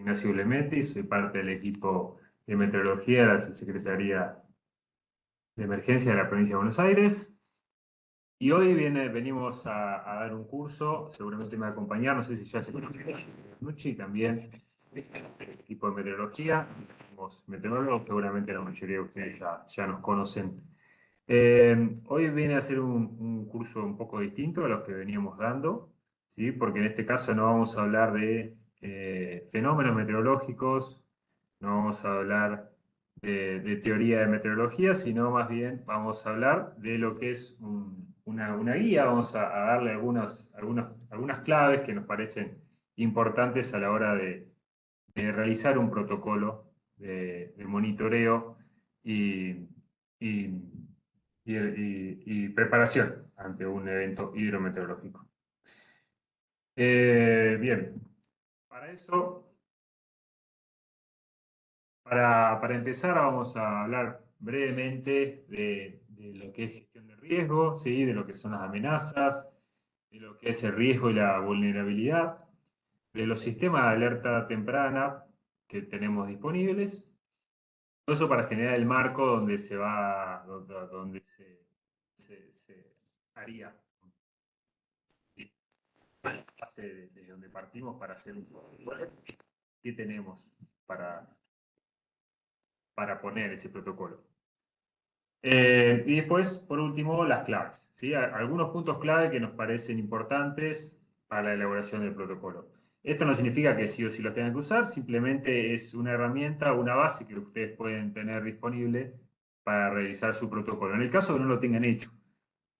Ignacio Lemetti, soy parte del equipo de meteorología de la Subsecretaría de Emergencia de la Provincia de Buenos Aires. Y hoy venimos a dar un curso, seguramente me va a acompañar, no sé si ya se conoce, Nucci, también del equipo de meteorología. Somos meteorólogos, seguramente la mayoría de ustedes ya nos conocen. Hoy viene a ser un curso un poco distinto a los que veníamos dando, ¿sí? Porque en este caso no vamos a hablar de fenómenos meteorológicos, no vamos a hablar de teoría de meteorología, sino más bien vamos a hablar de lo que es una guía, vamos a darle algunas claves que nos parecen importantes a la hora de realizar un protocolo de monitoreo y, y- y preparación ante un evento hidrometeorológico. Bien, para eso, para empezar, vamos a hablar brevemente de lo que es gestión de riesgo, ¿sí? De lo que son las amenazas, de lo que es el riesgo y la vulnerabilidad, de los sistemas de alerta temprana que tenemos disponibles. Todo eso para generar el marco donde donde se haría, ¿sí? Desde donde partimos para hacer un protocolo. ¿Qué tenemos para, para poner ese protocolo? Y después, por último, las claves, ¿sí? Algunos puntos clave que nos parecen importantes para la elaboración del protocolo. Esto no significa que sí o sí los tengan que usar, simplemente es una herramienta, una base que ustedes pueden tener disponible para revisar su protocolo. En el caso que no lo tengan hecho,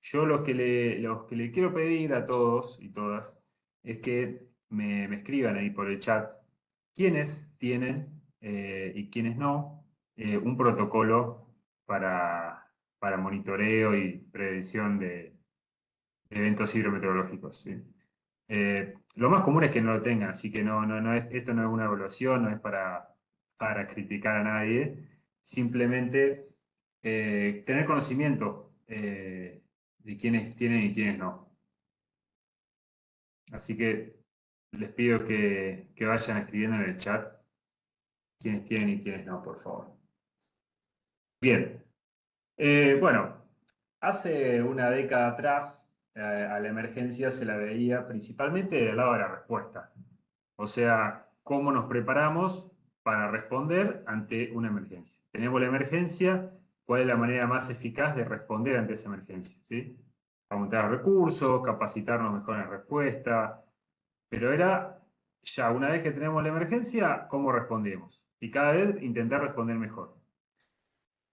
yo lo que le quiero pedir a todos y todas es que me escriban ahí por el chat quiénes tienen y quiénes no un protocolo para monitoreo y prevención de eventos hidrometeorológicos, ¿sí? Lo más común es que no lo tengan, así que esto no es una evaluación, no es para criticar a nadie, simplemente tener conocimiento de quiénes tienen y quiénes no. Así que les pido que vayan escribiendo en el chat quiénes tienen y quiénes no, por favor. Bien, bueno, hace una década atrás a la emergencia se la veía principalmente del lado de la respuesta. O sea, cómo nos preparamos para responder ante una emergencia. Tenemos la emergencia, ¿cuál es la manera más eficaz de responder ante esa emergencia? ¿Sí? Aumentar recursos, capacitarnos mejor en respuesta, pero era ya una vez que tenemos la emergencia, ¿cómo respondemos? Y cada vez intentar responder mejor.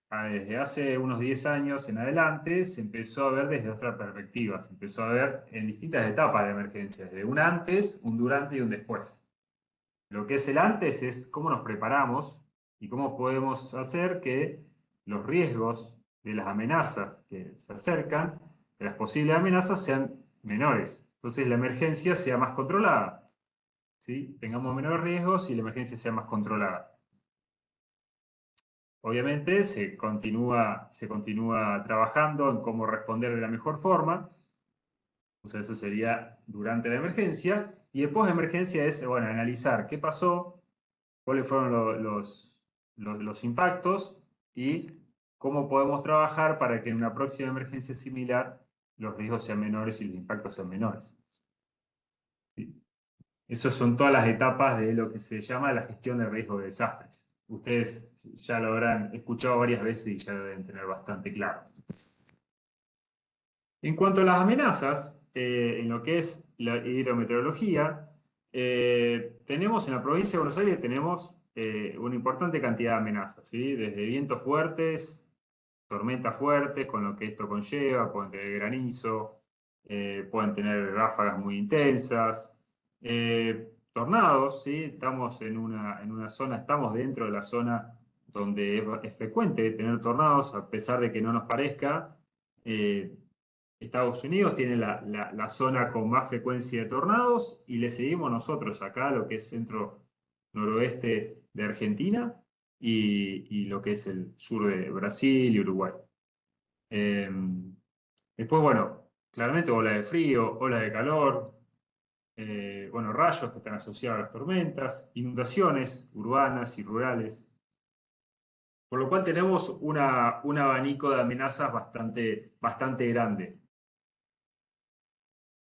Desde hace unos 10 años en adelante se empezó a ver desde otra perspectiva, se empezó a ver en distintas etapas de emergencia, desde un antes, un durante y un después. Lo que es el antes es cómo nos preparamos y cómo podemos hacer que los riesgos de las amenazas que se acercan, de las posibles amenazas, sean menores. Entonces la emergencia sea más controlada, ¿sí? Tengamos menores riesgos y la emergencia sea más controlada. Obviamente se continúa trabajando en cómo responder de la mejor forma. O sea, eso sería durante la emergencia. Y después de emergencia es, bueno, analizar qué pasó, cuáles fueron los impactos y cómo podemos trabajar para que en una próxima emergencia similar los riesgos sean menores y los impactos sean menores. ¿Sí? Esas son todas las etapas de lo que se llama la gestión de riesgo de desastres. Ustedes ya lo habrán escuchado varias veces y ya lo deben tener bastante claro. En cuanto a las amenazas, en lo que es la hidrometeorología, tenemos en la provincia de Buenos Aires tenemos una importante cantidad de amenazas, ¿sí? Desde vientos fuertes, tormentas fuertes, con lo que esto conlleva, pueden tener granizo, pueden tener ráfagas muy intensas, tornados, ¿sí? Estamos en una zona, estamos dentro de la zona donde es frecuente tener tornados, a pesar de que no nos parezca. Estados Unidos tiene la zona con más frecuencia de tornados y le seguimos nosotros acá, lo que es centro noroeste de Argentina y lo que es el sur de Brasil y Uruguay. Eh, Después, bueno, claramente ola de frío, ola de calor. bueno, rayos que están asociados a las tormentas, inundaciones urbanas y rurales, por lo cual tenemos un abanico de amenazas bastante grande.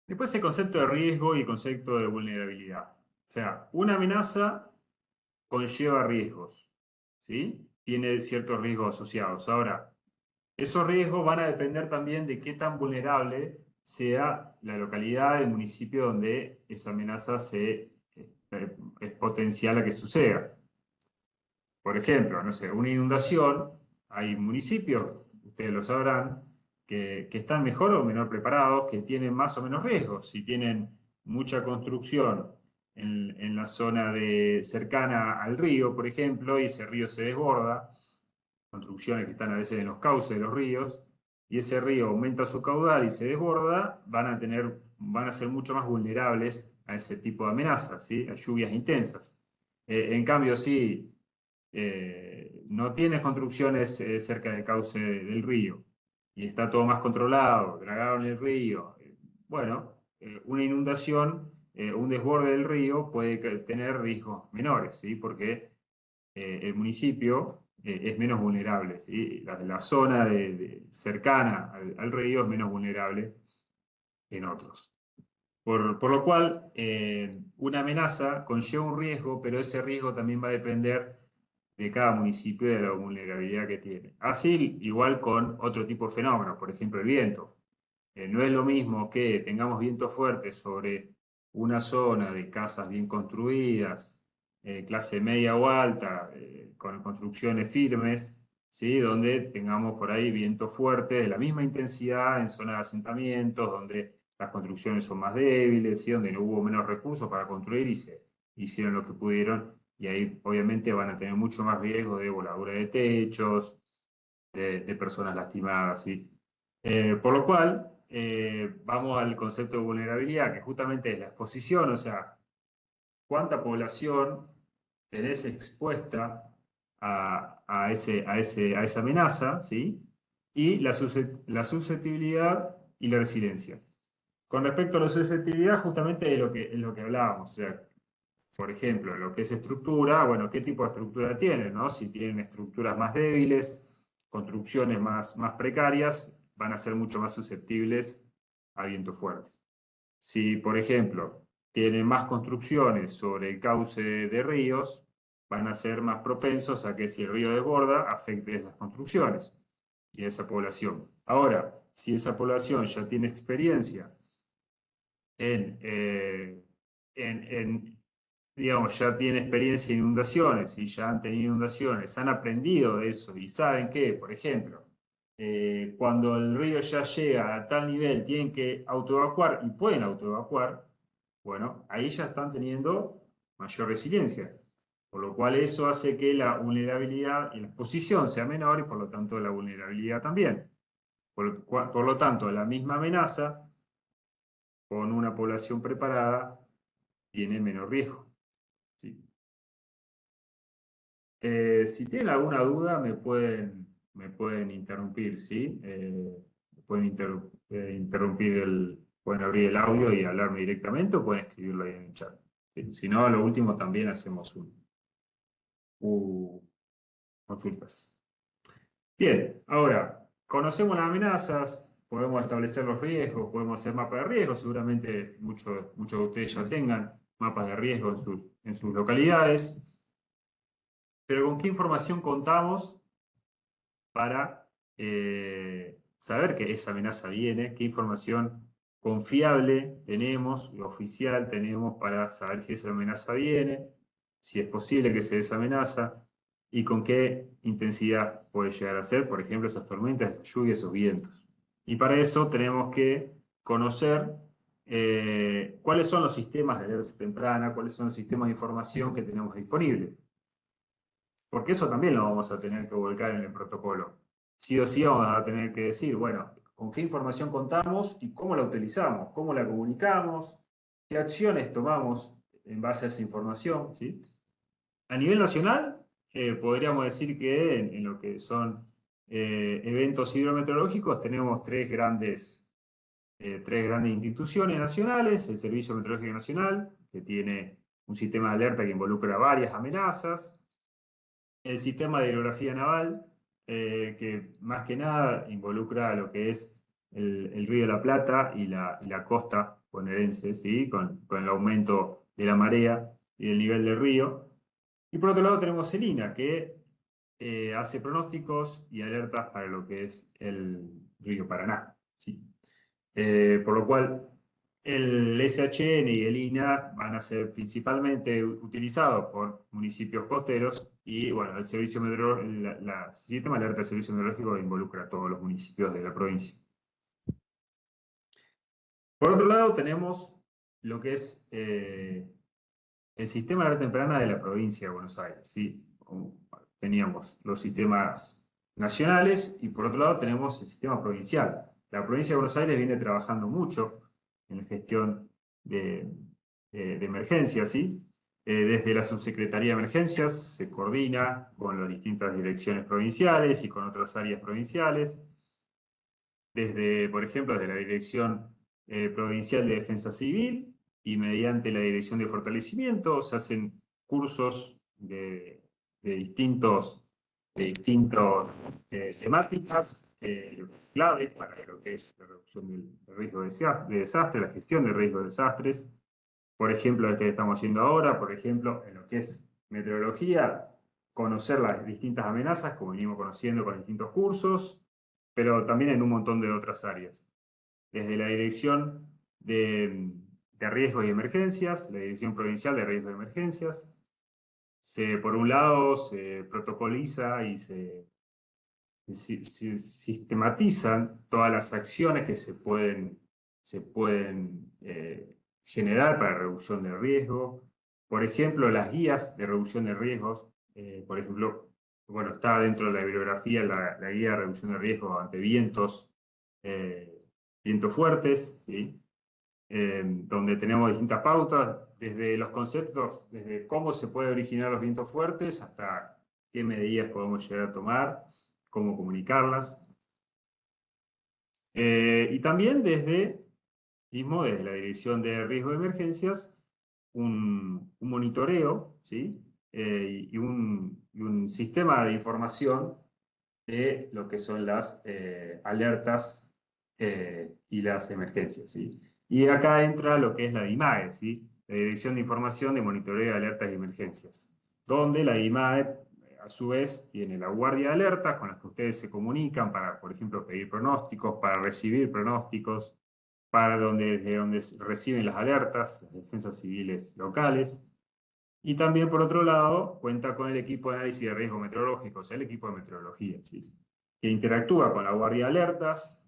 Después el concepto de riesgo y el concepto de vulnerabilidad. O sea, una amenaza conlleva riesgos, ¿sí? Tiene ciertos riesgos asociados. Ahora, esos riesgos van a depender también de qué tan vulnerable sea la localidad, el municipio donde esa amenaza es potencial a que suceda. Por ejemplo, no sé, una inundación, hay municipios, ustedes lo sabrán, que están mejor o menor preparados, que tienen más o menos riesgos. Si tienen mucha construcción en la zona cercana al río, por ejemplo, y ese río se desborda, construcciones que están a veces en los cauces de los ríos, y ese río aumenta su caudal y se desborda, van a ser mucho más vulnerables a ese tipo de amenazas, ¿sí? A lluvias intensas. En cambio, si no tienes construcciones cerca del cauce del río y está todo más controlado, dragado en el río, bueno, una inundación, un desborde del río puede tener riesgos menores, ¿sí? Porque el municipio es menos vulnerable, ¿sí? La zona cercana al río es menos vulnerable que en otros. Por lo cual, una amenaza conlleva un riesgo, pero ese riesgo también va a depender de cada municipio y de la vulnerabilidad que tiene. Así, igual con otro tipo de fenómenos, por ejemplo, el viento. No es lo mismo que tengamos viento fuerte sobre una zona de casas bien construidas, clase media o alta, con construcciones firmes, ¿sí? Donde tengamos por ahí viento fuerte de la misma intensidad en zonas de asentamientos, donde las construcciones son más débiles, ¿sí? Donde no hubo menos recursos para construir y se hicieron lo que pudieron, y ahí obviamente van a tener mucho más riesgo de voladura de techos, de personas lastimadas, ¿sí? Por lo cual, vamos al concepto de vulnerabilidad, que justamente es la exposición, o sea, cuánta población tenés expuesta a esa amenaza, ¿sí? Y la susceptibilidad y la resiliencia. Con respecto a la susceptibilidad, justamente es lo que hablábamos, o sea, por ejemplo, lo que es estructura, bueno, ¿qué tipo de estructura tienen, no? Si tienen estructuras más débiles, construcciones más precarias, van a ser mucho más susceptibles a vientos fuertes. Si, por ejemplo, tienen más construcciones sobre el cauce de ríos, van a ser más propensos a que si el río desborda, afecte esas construcciones y a esa población. Ahora, si esa población ya tiene experiencia en, eh, en digamos, ya tiene experiencia en inundaciones y ya han tenido inundaciones, han aprendido de eso y saben que, por ejemplo, cuando el río ya llega a tal nivel, tienen que autoevacuar y pueden autoevacuar, bueno, ahí ya están teniendo mayor resiliencia. Por lo cual eso hace que la vulnerabilidad y la exposición sea menor y por lo tanto la vulnerabilidad también. Por lo tanto, la misma amenaza con una población preparada tiene menor riesgo. ¿Sí? Si tienen alguna duda, me pueden interrumpir, ¿sí? Me pueden interrumpir pueden abrir el audio y hablarme directamente o pueden escribirlo ahí en el chat. ¿Sí? Si no, a lo último también hacemos consultas. Bien, ahora, conocemos las amenazas, podemos establecer los riesgos, podemos hacer mapas de riesgos, seguramente muchos de ustedes ya tengan mapas de riesgo en sus localidades, pero ¿con qué información contamos para saber que esa amenaza viene? ¿Qué información confiable tenemos, oficial tenemos para saber si esa amenaza viene, si es posible que se dé esa amenaza y con qué intensidad puede llegar a ser, por ejemplo, esas tormentas, esas lluvias, esos vientos? Y para eso tenemos que conocer cuáles son los sistemas de alerta temprana, cuáles son los sistemas de información que tenemos disponibles. Porque eso también lo vamos a tener que volcar en el protocolo. Sí o sí vamos a tener que decir, bueno, con qué información contamos y cómo la utilizamos, cómo la comunicamos, qué acciones tomamos en base a esa información, ¿sí? A nivel nacional, podríamos decir que en lo que son eventos hidrometeorológicos tenemos tres grandes tres grandes instituciones nacionales: el Servicio Meteorológico Nacional, que tiene un sistema de alerta que involucra varias amenazas; el Sistema de Hidrografía Naval, que más que nada involucra lo que es el Río de la Plata y la costa bonaerense, ¿sí? Con el aumento de la marea y del nivel del río. Y por otro lado tenemos el INA, que hace pronósticos y alertas para lo que es el río Paraná, ¿sí? Por lo cual el SHN y el INA van a ser principalmente utilizados por municipios costeros y, bueno, el servicio meteorológico, el sistema de alerta del servicio meteorológico involucra a todos los municipios de la provincia. Por otro lado tenemos lo que es el sistema de alerta temprana de la provincia de Buenos Aires, ¿sí? Teníamos los sistemas nacionales y por otro lado tenemos el sistema provincial. La provincia de Buenos Aires viene trabajando mucho en la gestión de emergencias, ¿sí? Desde la Subsecretaría de Emergencias se coordina con las distintas direcciones provinciales y con otras áreas provinciales. Desde, por ejemplo, desde la Dirección Provincial de Defensa Civil y mediante la Dirección de Fortalecimiento se hacen cursos de distintos temáticas claves para lo que es la reducción del riesgo de desastre, la gestión del riesgo de desastres. Por ejemplo, el que estamos haciendo ahora, por ejemplo, en lo que es meteorología, conocer las distintas amenazas, como venimos conociendo con distintos cursos, pero también en un montón de otras áreas. Desde la Dirección de Riesgos y Emergencias, la Dirección Provincial de Riesgos y Emergencias, por un lado se protocoliza y se sistematizan todas las acciones que se pueden generar para reducción de riesgo. Por ejemplo, las guías de reducción de riesgos, por ejemplo, bueno, está dentro de la bibliografía la guía de reducción de riesgos ante eh, vientos fuertes, ¿sí? Donde tenemos distintas pautas, desde los conceptos, desde cómo se puede originar los vientos fuertes hasta qué medidas podemos llegar a tomar, cómo comunicarlas. Y también desde la Dirección de Riesgo de Emergencias, un monitoreo, ¿sí? Y un sistema de información de lo que son las alertas y las emergencias, ¿sí? Y acá entra lo que es la DIMAE, ¿sí? La Dirección de Información de Monitoreo de Alertas y Emergencias, donde la DIMAE, a su vez, tiene la guardia de alertas con las que ustedes se comunican para, por ejemplo, pedir pronósticos, para recibir pronósticos, desde donde reciben las alertas, las defensas civiles locales. Y también, por otro lado, cuenta con el equipo de análisis de riesgo meteorológico, o sea, el equipo de meteorología, ¿sí? Que interactúa con la guardia de alertas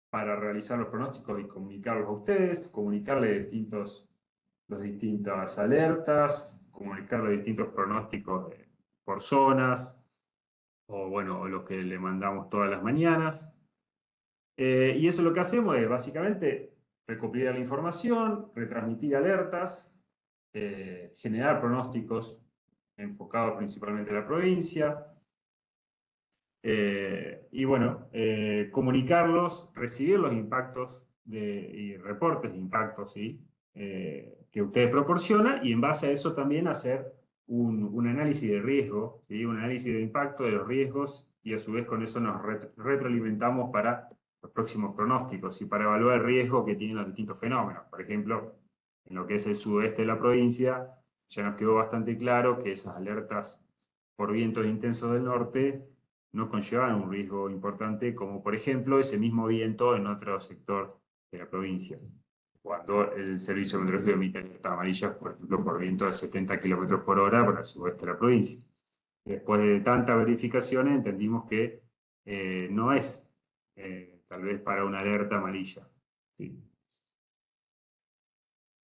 para realizar los pronósticos y comunicarlos a ustedes, comunicarle las distintas alertas, comunicarle distintos pronósticos por zonas, o bueno, o los que le mandamos todas las mañanas. Y eso es lo que hacemos, es básicamente recopilar la información, retransmitir alertas, generar pronósticos enfocados principalmente a la provincia, y bueno, comunicarlos, recibir los impactos y reportes de impactos, ¿sí? Que ustedes proporcionan, y en base a eso también hacer un análisis de riesgo, ¿sí? Un análisis de impacto de los riesgos, y a su vez con eso nos retroalimentamos para los próximos pronósticos y para evaluar el riesgo que tienen los distintos fenómenos. Por ejemplo, en lo que es el sudeste de la provincia, ya nos quedó bastante claro que esas alertas por vientos intensos del norte no conllevan un riesgo importante, como por ejemplo ese mismo viento en otro sector de la provincia, cuando el servicio meteorológico emite alertas amarillas, por ejemplo, por viento de 70 km por hora para el sudeste de la provincia. Después de tantas verificaciones entendimos que no es tal vez para una alerta amarilla. ¿Sí?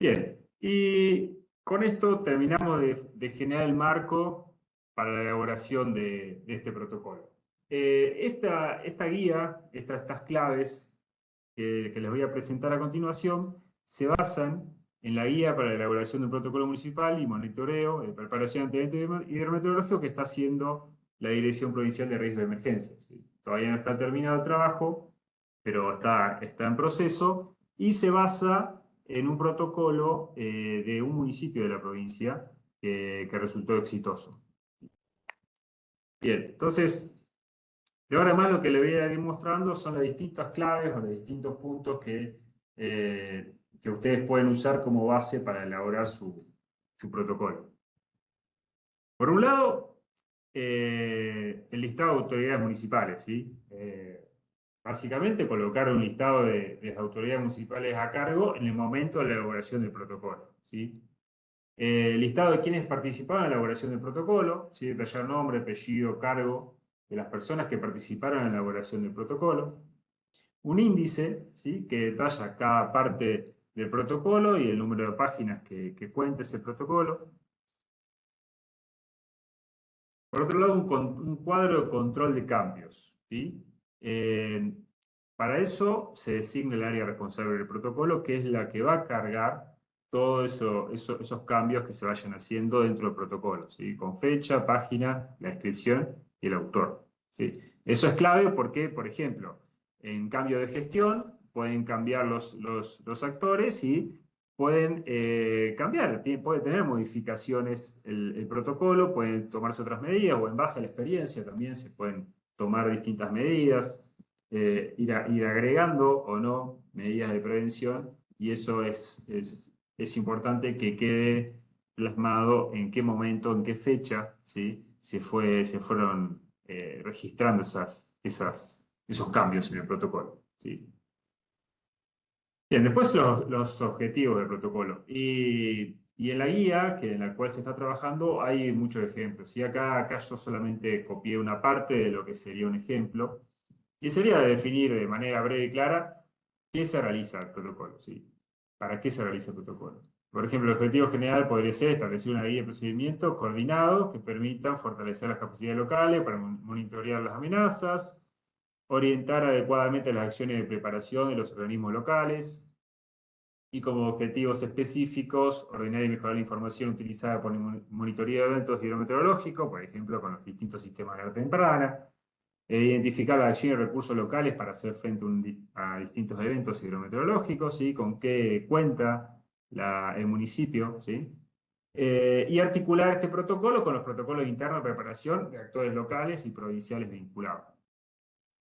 Bien, y con esto terminamos de generar el marco para la elaboración de este protocolo. Esta guía, estas claves que les voy a presentar a continuación, se basan en la guía para la elaboración de un protocolo municipal y monitoreo de preparación ante eventos hidrometeorológicos que está haciendo la Dirección Provincial de Riesgo de Emergencias. ¿Sí? Todavía no está terminado el trabajo, pero está en proceso, y se basa en un protocolo de un municipio de la provincia que resultó exitoso. Bien, entonces, de ahora en más lo que le voy a ir mostrando son las distintas claves o los distintos puntos que ustedes pueden usar como base para elaborar su protocolo. Por un lado, el listado de autoridades municipales, ¿sí? Básicamente colocar un listado de las autoridades municipales a cargo en el momento de la elaboración del protocolo, ¿sí? Listado de quienes participaron en la elaboración del protocolo, ¿sí? Detallar nombre, apellido, cargo de las personas que participaron en la elaboración del protocolo. Un índice, ¿sí? Que detalla cada parte del protocolo y el número de páginas que cuenta ese protocolo. Por otro lado, un cuadro de control de cambios, ¿sí? Para eso se designa el área responsable del protocolo, que es la que va a cargar todos esos cambios que se vayan haciendo dentro del protocolo, ¿sí? Con fecha, página, la descripción y el autor, ¿sí? Eso es clave porque, por ejemplo, en cambio de gestión pueden cambiar los actores y pueden cambiar, puede tener modificaciones el protocolo, pueden tomarse otras medidas o en base a la experiencia también se pueden tomar distintas medidas, ir agregando o no medidas de prevención y eso es importante que quede plasmado en qué momento, en qué fecha, ¿sí? se fueron registrando esos cambios en el protocolo, ¿sí? Bien, después los objetivos del protocolo. Y en la guía en la cual se está trabajando hay muchos ejemplos. Y acá yo solamente copié una parte de lo que sería un ejemplo. Y sería definir de manera breve y clara qué se realiza el protocolo, ¿sí? ¿Para qué se realiza el protocolo? Por ejemplo, el objetivo general podría ser establecer una guía de procedimientos coordinados que permitan fortalecer las capacidades locales para monitorear las amenazas, orientar adecuadamente las acciones de preparación de los organismos locales, y como objetivos específicos, ordenar y mejorar la información utilizada por el monitoreo de eventos hidrometeorológicos, por ejemplo, con los distintos sistemas de alerta temprana, identificar las acciones y recursos locales para hacer frente a distintos eventos hidrometeorológicos, ¿sí? Con qué cuenta el municipio, ¿sí? Y articular este protocolo con los protocolos internos de preparación de actores locales y provinciales vinculados.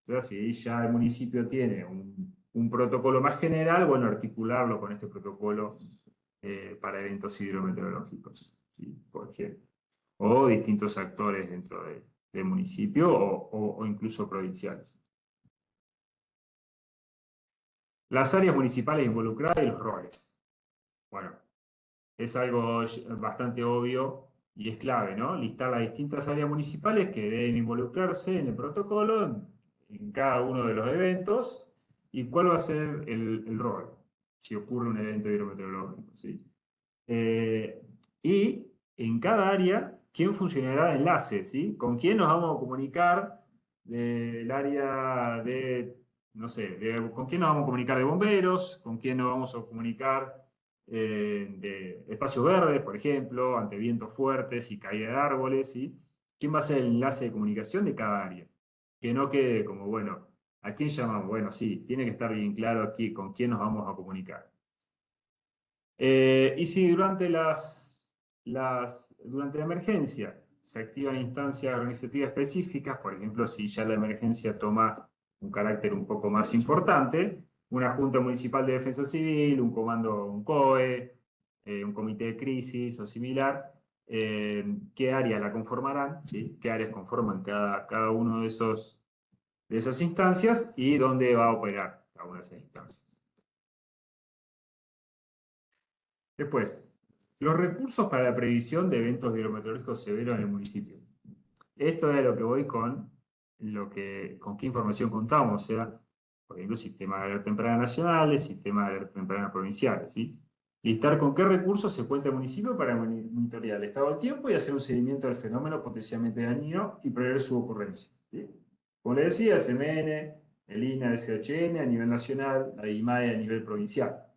O sea, si ya el municipio tiene un protocolo más general, bueno, articularlo con este protocolo para eventos hidrometeorológicos, ¿sí? Por ejemplo. O distintos actores dentro del municipio o incluso provinciales. Las áreas municipales involucradas y los roles. Bueno, es algo bastante obvio y es clave, ¿no? Listar las distintas áreas municipales que deben involucrarse en el protocolo, en cada uno de los eventos, y cuál va a ser el rol si ocurre un evento hidrometeorológico, ¿sí? Y en cada área, ¿quién funcionará de enlace, ¿sí? ¿Con quién nos vamos a comunicar del área de, no sé, con quién nos vamos a comunicar de bomberos, con quién nos vamos a comunicar de espacios verdes, por ejemplo, ante vientos fuertes y caída de árboles, ¿sí? ¿Quién va a ser el enlace de comunicación de cada área? Que no quede como, bueno, ¿a quién llamamos? Bueno, sí, tiene que estar bien claro aquí con quién nos vamos a comunicar. Y si durante durante la emergencia se activan instancias organizativas específicas, por ejemplo, si ya la emergencia toma un carácter un poco más importante, una Junta Municipal de Defensa Civil, un comando, un COE, un comité de crisis o similar, ¿qué áreas la conformarán? ¿Sí? ¿Qué áreas conforman cada uno de esas instancias y dónde va a operar cada una de esas instancias? Después, los recursos para la previsión de eventos hidrometeorológicos severos en el municipio. Esto es a lo que voy con qué información contamos, o sea, por ejemplo, sistemas de alerta temprana nacionales, sistemas de alerta temprana provinciales, ¿sí? Listar con qué recursos se cuenta el municipio para monitorear el estado del tiempo y hacer un seguimiento del fenómeno potencialmente dañino y prever su ocurrencia, ¿sí? Como le decía, CMN, el INA, el SHN a nivel nacional, la IMAE a nivel provincial.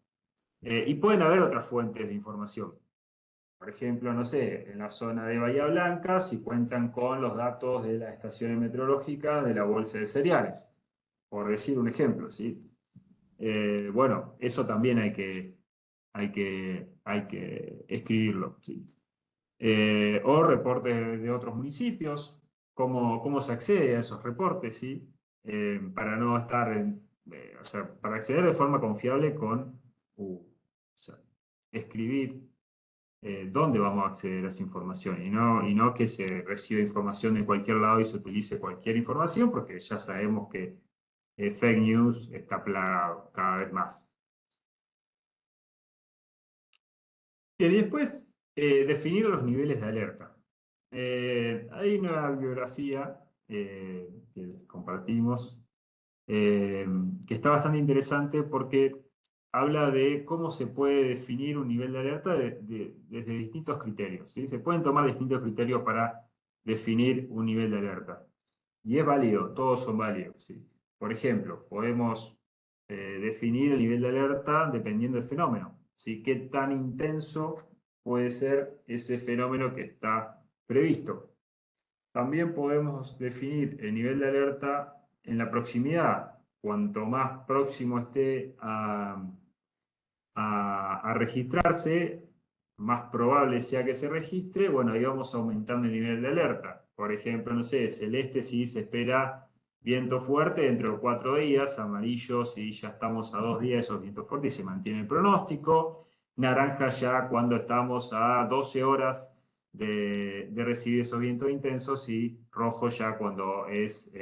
Y pueden haber otras fuentes de información. Por ejemplo, no sé, en la zona de Bahía Blanca, si cuentan con los datos de las estaciones meteorológicas de la bolsa de cereales, por decir un ejemplo, ¿sí? Bueno, eso también hay que escribirlo, ¿sí? O reportes de otros municipios, cómo se accede a esos reportes, ¿sí? Para no estar o sea, para acceder de forma confiable o sea, escribir dónde vamos a acceder a esa información y no que se reciba información de cualquier lado y se utilice cualquier información, porque ya sabemos que fake news está plagado cada vez más. Bien, y después, definir los niveles de alerta. Hay una bibliografía que compartimos eh, que está bastante interesante porque habla de cómo se puede definir un nivel de alerta desde distintos criterios, ¿sí? Se pueden tomar distintos criterios para definir un nivel de alerta. Y es válido, todos son válidos, ¿sí? Por ejemplo, podemos definir el nivel de alerta dependiendo del fenómeno, ¿sí? Qué tan intenso puede ser ese fenómeno que está previsto. También podemos definir el nivel de alerta en la proximidad. Cuanto más próximo esté a registrarse, más probable sea que se registre, bueno, ahí vamos aumentando el nivel de alerta. Por ejemplo, no sé, celeste si se espera viento fuerte dentro de 4 días, amarillo si ya estamos a 2 días de esos vientos fuertes y se mantiene el pronóstico, naranja ya cuando estamos a 12 horas de recibir esos vientos intensos y rojo ya cuando es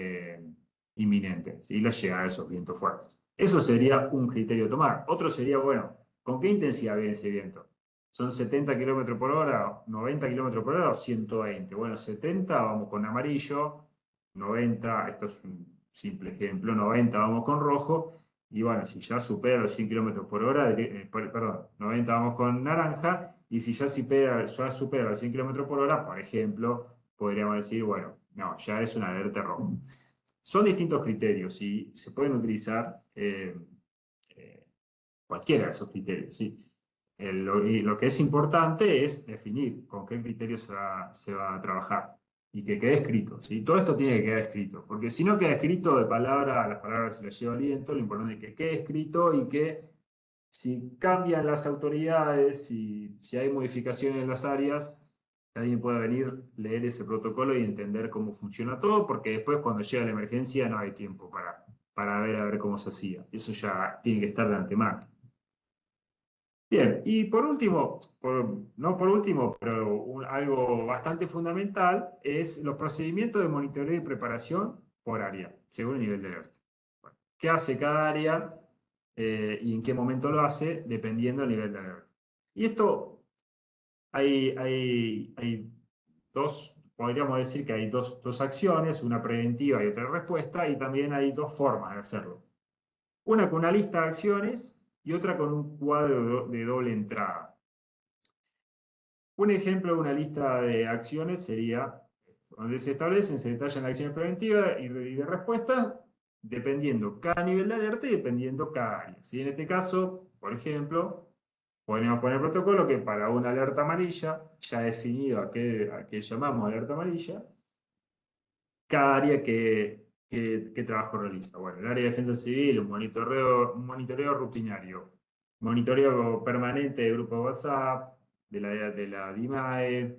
inminente, ¿sí? La llegada de esos vientos fuertes. Eso sería un criterio a tomar. Otro sería, bueno, ¿con qué intensidad viene ese viento? ¿Son 70 km por hora, 90 km por hora o 120? Bueno, 70 vamos con amarillo, 90, esto es un simple ejemplo, 90 vamos con rojo, y bueno, si ya supera los 100 km por hora, perdón, 90 vamos con naranja, y si ya supera los 100 km por hora, por ejemplo, podríamos decir, bueno, no, ya es una alerta roja. Son distintos criterios y se pueden utilizar eh, cualquiera de esos criterios, ¿sí? Y lo que es importante es definir con qué criterio se va a trabajar y que quede escrito, ¿sí? Todo esto tiene que quedar escrito, porque si no queda escrito de palabra, a las palabras se las lleva el viento, lo importante es que quede escrito y que si cambian las autoridades, si hay modificaciones en las áreas, alguien pueda venir, leer ese protocolo y entender cómo funciona todo, porque después cuando llega la emergencia no hay tiempo para ver a ver cómo se hacía. Eso ya tiene que estar de antemano. Bien, y por último, no por último, pero algo bastante fundamental, es los procedimientos de monitoreo y preparación por área, según el nivel de alerta. Bueno, ¿qué hace cada área y en qué momento lo hace, dependiendo del nivel de alerta? Y esto hay dos, podríamos decir que hay dos acciones, una preventiva y otra de respuesta, y también hay dos formas de hacerlo. Una con una lista de acciones y otra con un cuadro de doble entrada. Un ejemplo de una lista de acciones sería donde se detallan acciones preventivas y de respuesta, dependiendo cada nivel de alerta y dependiendo cada área. Si en este caso, por ejemplo, podemos poner protocolo que para una alerta amarilla, ya definido a qué llamamos alerta amarilla, cada área qué trabajo realiza. Bueno, el área de defensa civil, un monitoreo rutinario, monitoreo permanente de grupo de WhatsApp, de la DIMAE,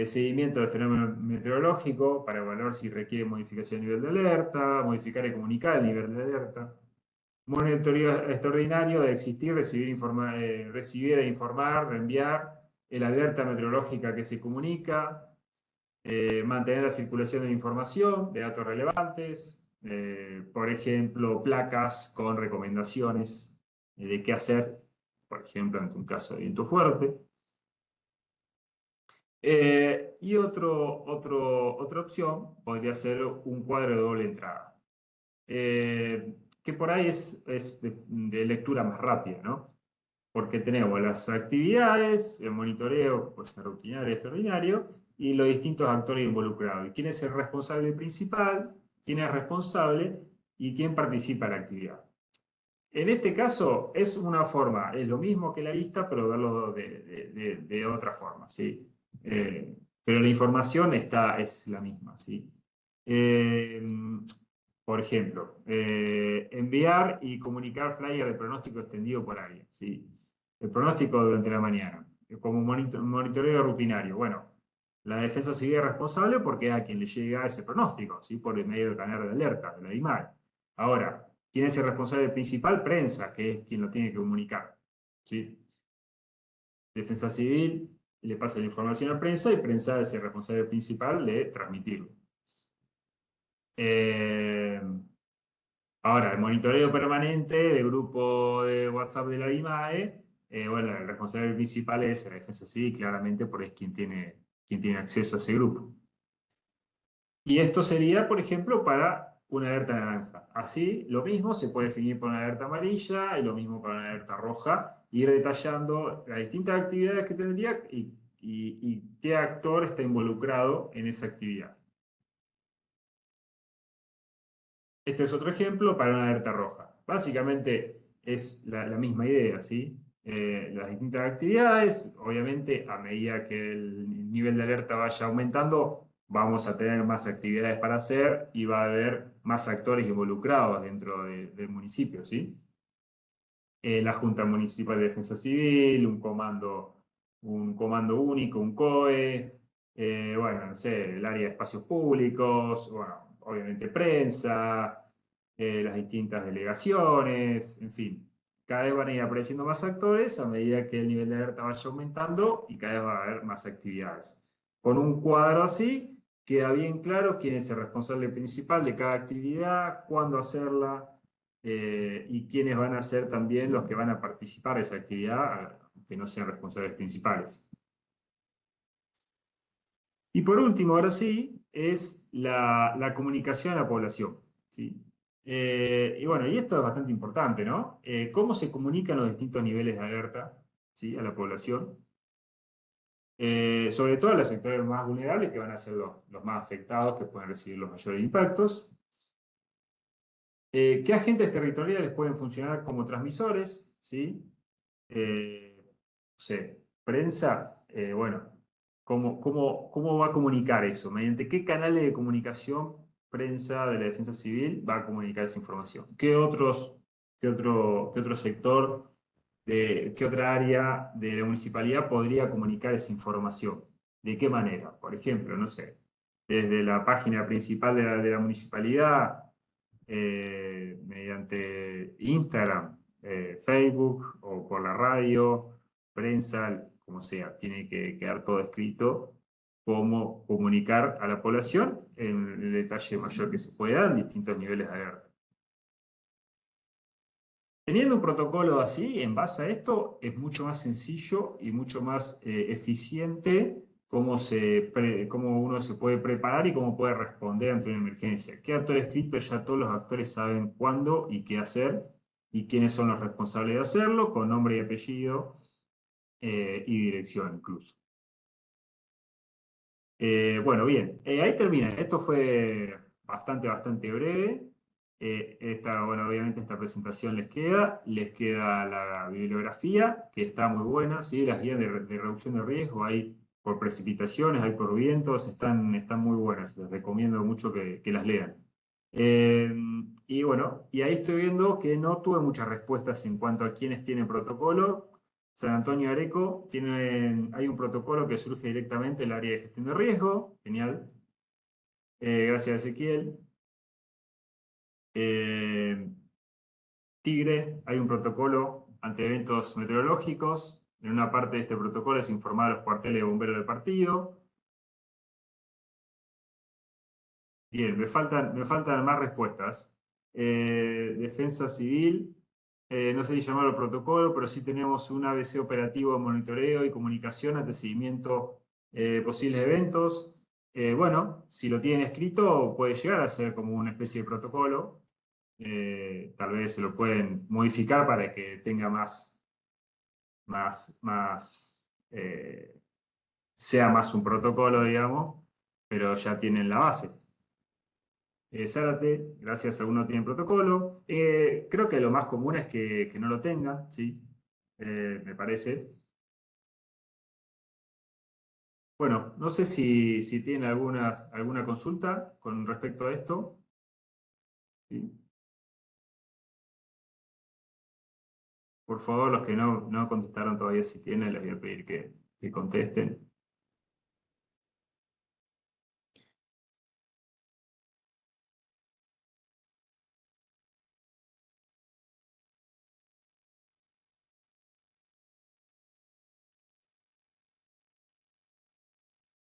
seguimiento del fenómeno meteorológico para evaluar si requiere modificación de nivel de alerta, modificar y comunicar el nivel de alerta. Monitoreo extraordinario de existir, recibir e informar, reenviar, el alerta meteorológica que se comunica, mantener la circulación de información, de datos relevantes, por ejemplo, placas con recomendaciones de qué hacer, por ejemplo, ante un caso de viento fuerte. Y otra opción podría ser un cuadro de doble entrada, que por ahí es de lectura más rápida, ¿no? Porque tenemos las actividades, el monitoreo, pues rutinario y extraordinario, y los distintos actores involucrados. ¿Quién es el responsable principal? ¿Quién es responsable? ¿Y quién participa en la actividad? En este caso es una forma, es lo mismo que la lista, pero verlo de otra forma, ¿sí? Pero la información es la misma, ¿sí? Eh, Por ejemplo, enviar y comunicar flyer de pronóstico extendido por área, ¿sí? El pronóstico durante la mañana, como monitoreo rutinario. Bueno, la defensa civil es responsable porque es a quien le llega ese pronóstico, ¿sí? Por el medio del canal de alerta, de la DIMAE. Ahora, ¿quién es el responsable principal? Prensa, que es quien lo tiene que comunicar, ¿sí? Defensa civil le pasa la información a prensa y prensa es el responsable principal de transmitirlo. Eh, Ahora, el monitoreo permanente del grupo de WhatsApp de la IMAE, bueno, el responsable principal es la Defensa Civil, claramente, porque es quien tiene acceso a ese grupo. Y esto sería, por ejemplo, para una alerta naranja. Así, lo mismo se puede definir por una alerta amarilla y lo mismo para una alerta roja, ir detallando las distintas actividades que tendría y qué actor está involucrado en esa actividad. Este es otro ejemplo para una alerta roja. Básicamente es la misma idea, ¿sí? Las distintas actividades, obviamente a medida que el nivel de alerta vaya aumentando, vamos a tener más actividades para hacer y va a haber más actores involucrados dentro del municipio, ¿sí? La Junta Municipal de Defensa Civil, un comando único, un COE, bueno, no sé, el área de espacios públicos, bueno, obviamente prensa, las distintas delegaciones, en fin. Cada vez van a ir apareciendo más actores a medida que el nivel de alerta vaya aumentando y cada vez va a haber más actividades. Con un cuadro así, queda bien claro quién es el responsable principal de cada actividad, cuándo hacerla, y quiénes van a ser también los que van a participar de esa actividad, que no sean responsables principales. Y por último, ahora sí, es la comunicación a la población, ¿sí? Y bueno, y esto es bastante importante, ¿no? ¿Cómo se comunican los distintos niveles de alerta, ¿sí? A la población? Sobre todo a los sectores más vulnerables, que van a ser los más afectados, que pueden recibir los mayores impactos. ¿Qué agentes territoriales pueden funcionar como transmisores? ¿Sí? No sé, prensa, bueno, ¿cómo va a comunicar eso? ¿Mediante qué canales de comunicación prensa de la defensa civil va a comunicar esa información? ¿Qué otro sector, qué otra área de la municipalidad podría comunicar esa información? ¿De qué manera? Por ejemplo, no sé, desde la página principal de la municipalidad, mediante Instagram, Facebook o por la radio, prensa, como sea, tiene que quedar todo escrito, cómo comunicar a la población en el detalle mayor que se pueda en distintos niveles de alerta. Teniendo un protocolo así, en base a esto, es mucho más sencillo y mucho más eficiente cómo uno se puede preparar y cómo puede responder ante una emergencia. ¿Qué actor escrito? Ya todos los actores saben cuándo y qué hacer y quiénes son los responsables de hacerlo, con nombre y apellido y dirección incluso. Bueno, bien, ahí termina. Esto fue bastante breve. Bueno, obviamente esta presentación les queda la bibliografía, que está muy buena, ¿sí? Las guías de reducción de riesgo, hay por precipitaciones, hay por vientos, están muy buenas, les recomiendo mucho que las lean. Eh, y bueno, y ahí estoy viendo que no tuve muchas respuestas en cuanto a quiénes tienen protocolo. San Antonio Areco hay un protocolo que surge directamente del área de gestión de riesgo, genial, gracias a Ezequiel. Eh, Tigre, hay un protocolo ante eventos meteorológicos. En una parte de este protocolo es informar a los cuarteles de bomberos del partido. Bien, me faltan más respuestas. Defensa Civil, no sé si llamarlo protocolo, pero sí tenemos un ABC operativo de monitoreo y comunicación ante seguimiento de posibles eventos. Bueno, si lo tienen escrito, puede llegar a ser como una especie de protocolo. Tal vez se lo pueden modificar para que tenga sea más un protocolo, digamos, pero ya tienen la base. Zárate, gracias a uno tiene protocolo. Creo que lo más común es que no lo tenga, ¿sí? Me parece. Bueno, no sé si tienen alguna consulta con respecto a esto. ¿sí? Por favor, los que no contestaron todavía, si tienen, les voy a pedir que contesten.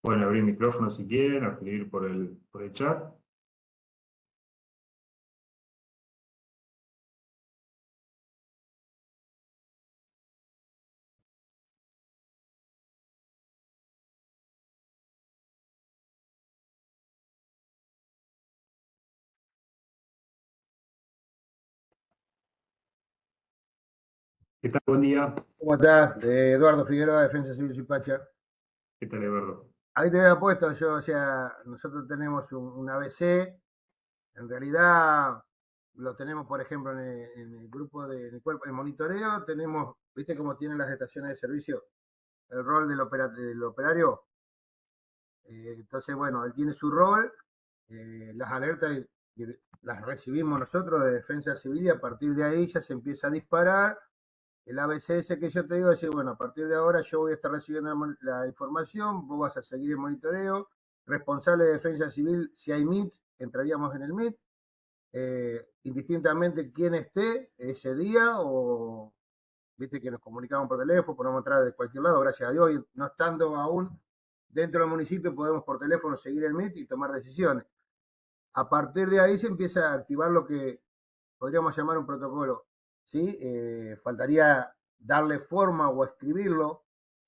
Pueden abrir el micrófono si quieren, o escribir por el chat. ¿Qué tal? Buen día. ¿Cómo estás? Eduardo Figueroa, Defensa Civil Suipacha. ¿Qué tal, Eduardo? Ahí te había puesto yo, o sea, nosotros tenemos un ABC, en realidad lo tenemos, por ejemplo, en el grupo el cuerpo, el monitoreo, tenemos, ¿viste cómo tienen las estaciones de servicio? El rol del operario. Entonces, bueno, él tiene su rol, las alertas las recibimos nosotros de Defensa Civil y a partir de ahí ya se empieza a disparar. El ABCS que yo te digo es, bueno, a partir de ahora yo voy a estar recibiendo la información, vos vas a seguir el monitoreo, responsable de defensa civil, si hay MIT, entraríamos en el MIT, indistintamente quién esté ese día o, viste que nos comunicamos por teléfono, podemos entrar de cualquier lado, gracias a Dios, y no estando aún dentro del municipio podemos por teléfono seguir el MIT y tomar decisiones. A partir de ahí se empieza a activar lo que podríamos llamar un protocolo. ¿Sí? Faltaría darle forma o escribirlo,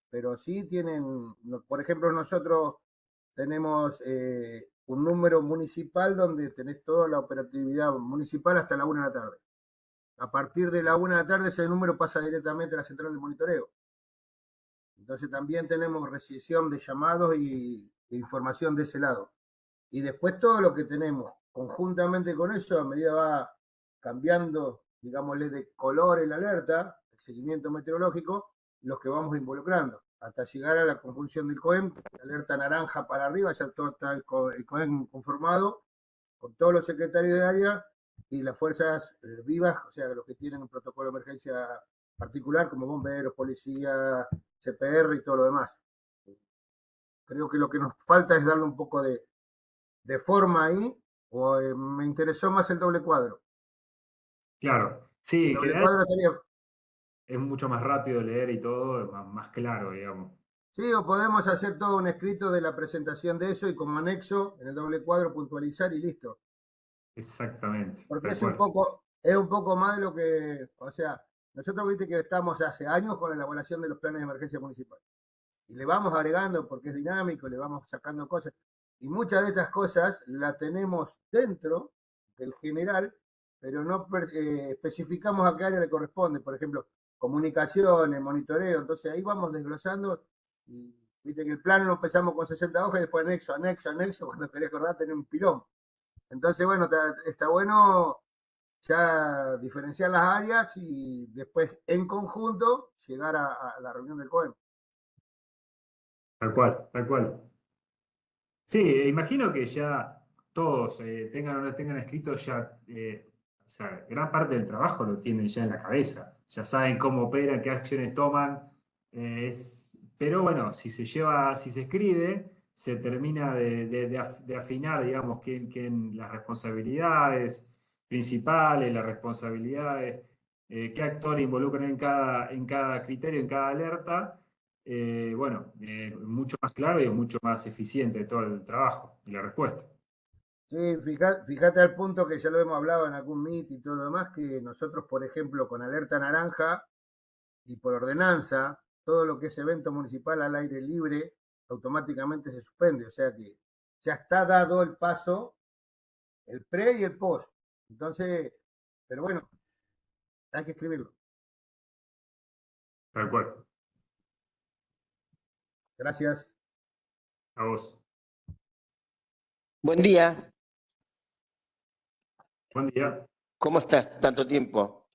pero sí tienen, por ejemplo, nosotros tenemos un número municipal donde tenés toda la operatividad municipal hasta la 1 de la tarde. A partir de la 1 de la tarde ese número pasa directamente a la central de monitoreo. Entonces también tenemos rescisión de llamados e información de ese lado. Y después todo lo que tenemos conjuntamente con eso, a medida va cambiando, digámosle, de color el alerta, el seguimiento meteorológico, los que vamos involucrando, hasta llegar a la conjunción del COEM, alerta naranja para arriba, ya todo está el COEM conformado, con todos los secretarios de área y las fuerzas vivas, o sea, los que tienen un protocolo de emergencia particular, como bomberos, policía, CPR y todo lo demás. Creo que lo que nos falta es darle un poco de forma ahí, o me interesó más el doble cuadro. Claro, sí, El en doble general cuadro estaría, es mucho más rápido leer y todo, más claro, digamos. sí, o podemos hacer todo un escrito de la presentación de eso y como anexo en el doble cuadro puntualizar y listo. Exactamente, Porque tal cual. es un poco más de lo que, o sea, nosotros viste que estamos hace años con la elaboración de los planes de emergencia municipal. Y le vamos agregando porque es dinámico, le vamos sacando cosas. Y muchas de estas cosas las tenemos dentro del general, pero no especificamos a qué área le corresponde. Por ejemplo, comunicaciones, monitoreo. Entonces ahí vamos desglosando. Y viste que el plan lo empezamos con 60 hojas y después anexo, anexo, anexo. Cuando querés acordar, tener un pilón. Entonces, bueno, está bueno ya diferenciar las áreas y después en conjunto llegar a la reunión del COEM. Tal cual, tal cual. Sí, imagino que ya todos tengan o no tengan escrito ya, o sea, gran parte del trabajo lo tienen ya en la cabeza, ya saben cómo operan, qué acciones toman, pero bueno, si se lleva, si se escribe, se termina de afinar, digamos, las responsabilidades principales, las responsabilidades, qué actores involucran en cada criterio, en cada alerta bueno, mucho más claro y mucho más eficiente todo el trabajo y la respuesta. Sí, fíjate al punto que ya lo hemos hablado en algún Meet y todo lo demás, que nosotros, por ejemplo, con alerta naranja y por ordenanza, todo lo que es evento municipal al aire libre automáticamente se suspende. O sea que ya está dado el paso, el pre y el post. Entonces, pero bueno, hay que escribirlo. Tal cual. Gracias. A vos. Buen día, Buen día. ¿cómo estás? Tanto tiempo.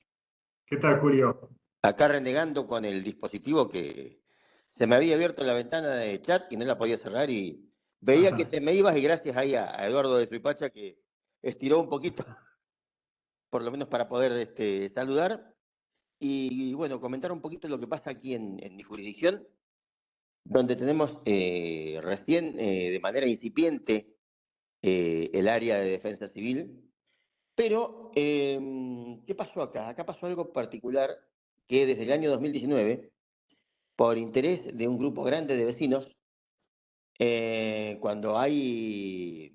¿Qué tal, Julio? Acá renegando con el dispositivo que se me había abierto la ventana de chat y no la podía cerrar y veía que te me ibas y gracias ahí a Eduardo de Suipacha que estiró un poquito por lo menos para poder saludar y, bueno, comentar un poquito lo que pasa aquí en mi jurisdicción, donde tenemos recién de manera incipiente el área de defensa civil. Pero, ¿qué pasó acá? Acá pasó algo particular que desde el año 2019, por interés de un grupo grande de vecinos, cuando hay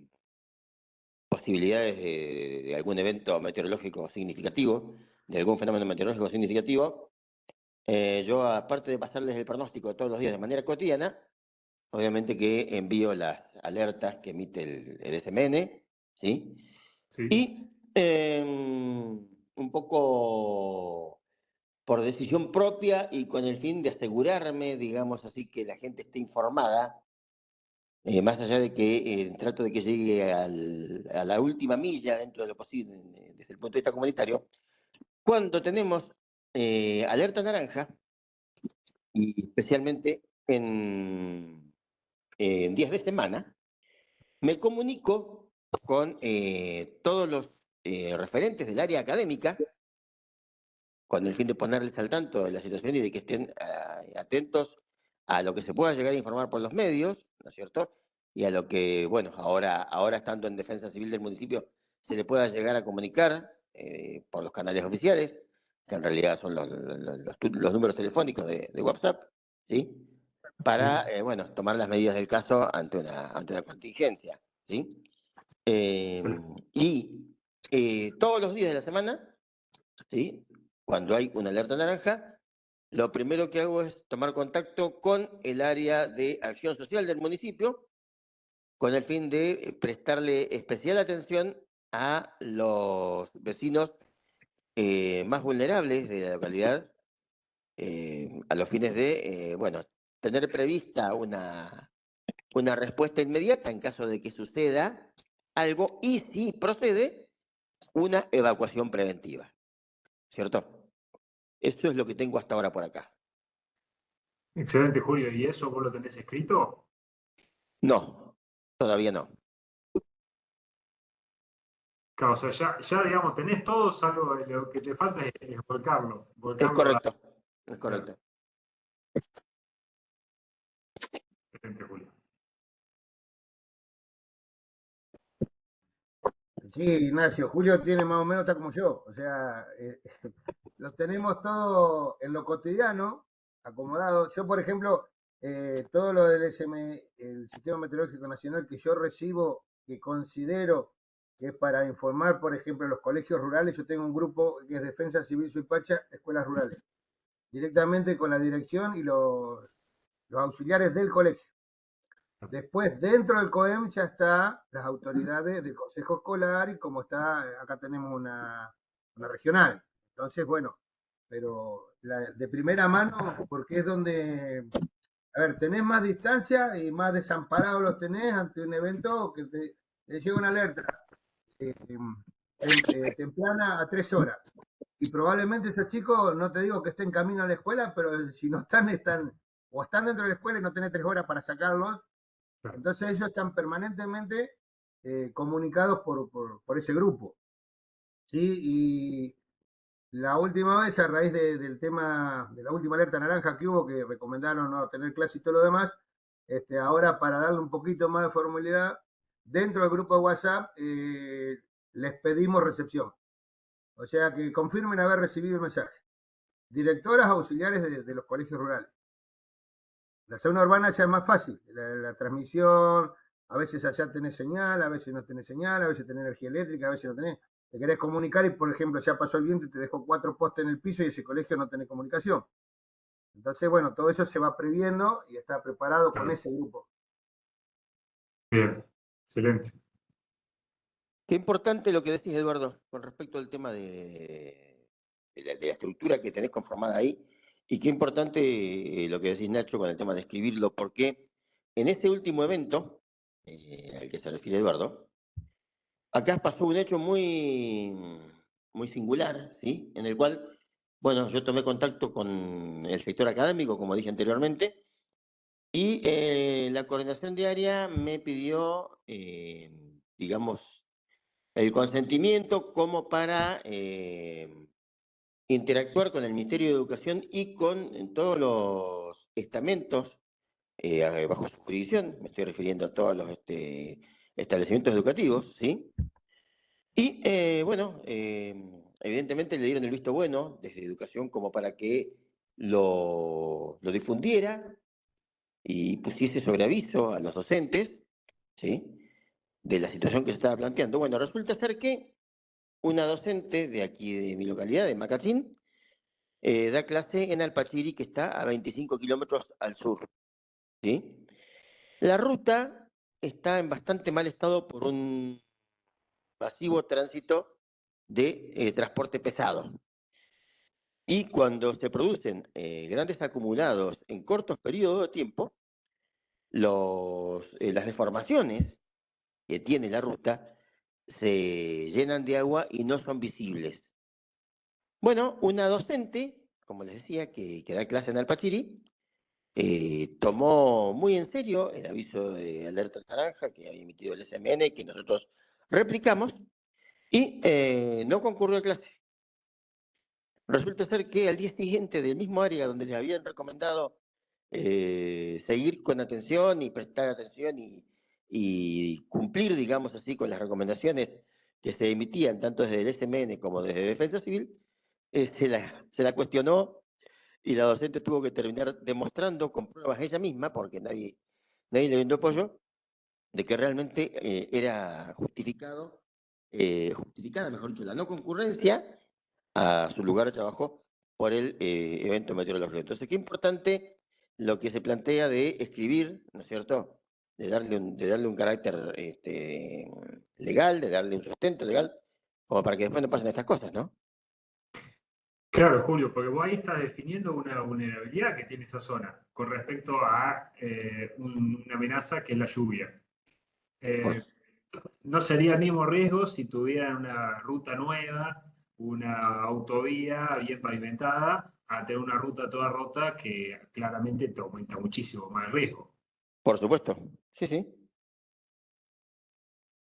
posibilidades de algún evento meteorológico significativo, de algún fenómeno meteorológico significativo, yo, aparte de pasarles el pronóstico todos los días de manera cotidiana, obviamente que envío las alertas que emite el SMN, ¿sí? Sí. Y un poco por decisión propia y con el fin de asegurarme, digamos así, que la gente esté informada, más allá de que trato de que llegue a la última milla dentro de lo posible desde el punto de vista comunitario, cuando tenemos alerta naranja, y especialmente en días de semana, me comunico con todos los referentes del área académica con el fin de ponerles al tanto de la situación y de que estén atentos a lo que se pueda llegar a informar por los medios, ¿no es cierto? Y a lo que, bueno, ahora estando en Defensa Civil del municipio, se le pueda llegar a comunicar por los canales oficiales, que en realidad son los números telefónicos de WhatsApp, ¿sí? Para, bueno, tomar las medidas del caso ante una contingencia, ¿sí? Y todos los días de la semana, ¿sí? Cuando hay una alerta naranja, lo primero que hago es tomar contacto con el área de acción social del municipio con el fin de prestarle especial atención a los vecinos más vulnerables de la localidad, a los fines de, bueno, tener prevista una respuesta inmediata en caso de que suceda algo y, si procede, una evacuación preventiva, ¿cierto? Eso es lo que tengo hasta ahora por acá. Excelente, Julio. ¿Y eso vos lo tenés escrito? No, todavía no. Claro, o sea, ya digamos, tenés todo, salvo lo que te falta es volcarlo. Es Volcarlo a... correcto, es Claro, correcto. excelente, Julio. Sí, Ignacio, Julio tiene más o menos, está como yo, o sea, lo tenemos todo en lo cotidiano, acomodado. Yo, por ejemplo, todo lo del el Sistema Meteorológico Nacional que yo recibo, que considero que es para informar, por ejemplo, los colegios rurales, yo tengo un grupo que es Defensa Civil Suipacha, Escuelas Rurales, directamente con la dirección y los auxiliares del colegio. Después, dentro del COEM ya está las autoridades del Consejo Escolar y como está, acá tenemos una regional. Entonces, bueno, pero de primera mano, porque es donde, a ver, tenés más distancia y más desamparados los tenés ante un evento que te llega una alerta eh, temprana a 3 horas. Y probablemente esos chicos, no te digo que estén camino a la escuela, pero si no están, o están dentro de la escuela y no tenés 3 horas para sacarlos, entonces ellos están permanentemente comunicados por ese grupo. ¿Sí? Y la última vez, a raíz del tema de la última alerta naranja que hubo, que recomendaron no tener clase y todo lo demás, ahora para darle un poquito más de formalidad, dentro del grupo de WhatsApp les pedimos recepción. O sea, que confirmen haber recibido el mensaje. Directoras auxiliares de los colegios rurales. La zona urbana ya es más fácil, la transmisión, a veces allá tenés señal, a veces no tenés señal, a veces tenés energía eléctrica, a veces no tenés. Te querés comunicar y, por ejemplo, ya pasó el viento y te dejó 4 postes en el piso y ese colegio no tiene comunicación. Entonces, bueno, todo eso se va previendo y está preparado con ese grupo. Bien, excelente. Qué importante lo que decís, Eduardo, con respecto al tema de la estructura que tenés conformada ahí. Y qué importante lo que decís, Nacho, con el tema de escribirlo, porque en este último evento al que se refiere Eduardo, acá pasó un hecho muy singular, ¿sí? En el cual, bueno, yo tomé contacto con el sector académico, como dije anteriormente, y la coordinación diaria me pidió, digamos, el consentimiento como para interactuar con el Ministerio de Educación y con todos los estamentos bajo su jurisdicción, me estoy refiriendo a todos los establecimientos educativos, ¿sí? Y bueno, evidentemente le dieron el visto bueno desde Educación como para que lo difundiera y pusiese sobre aviso a los docentes, ¿sí? De la situación que se estaba planteando. Bueno, resulta ser que una docente de aquí de mi localidad, de Macachín, da clase en Alpachiri, que está a 25 kilómetros al sur, ¿sí? La ruta está en bastante mal estado por un masivo tránsito de transporte pesado. Y cuando se producen grandes acumulados en cortos periodos de tiempo, las deformaciones que tiene la ruta se llenan de agua y no son visibles. Bueno, una docente, como les decía, que da clase en Alpachiri, tomó muy en serio el aviso de alerta naranja que había emitido el SMN y que nosotros replicamos y no concurrió a clase. Resulta ser que al día siguiente del mismo área donde les habían recomendado seguir con atención y prestar atención y cumplir, digamos así, con las recomendaciones que se emitían tanto desde el SMN como desde Defensa Civil, se la cuestionó y la docente tuvo que terminar demostrando con pruebas ella misma, porque nadie le dio apoyo, de que realmente era justificada, mejor dicho, la no concurrencia a su lugar de trabajo por el evento meteorológico. Entonces, qué importante lo que se plantea de escribir, ¿no es cierto? De darle un carácter legal, de darle un sustento legal, como para que después no pasen estas cosas, ¿no? Claro, Julio, porque vos ahí estás definiendo una vulnerabilidad que tiene esa zona con respecto a una amenaza que es la lluvia. Por, No sería el mismo riesgo si tuvieran una ruta nueva, una autovía bien pavimentada, a tener una ruta toda rota que claramente te aumenta muchísimo más el riesgo. por supuesto, sí, sí.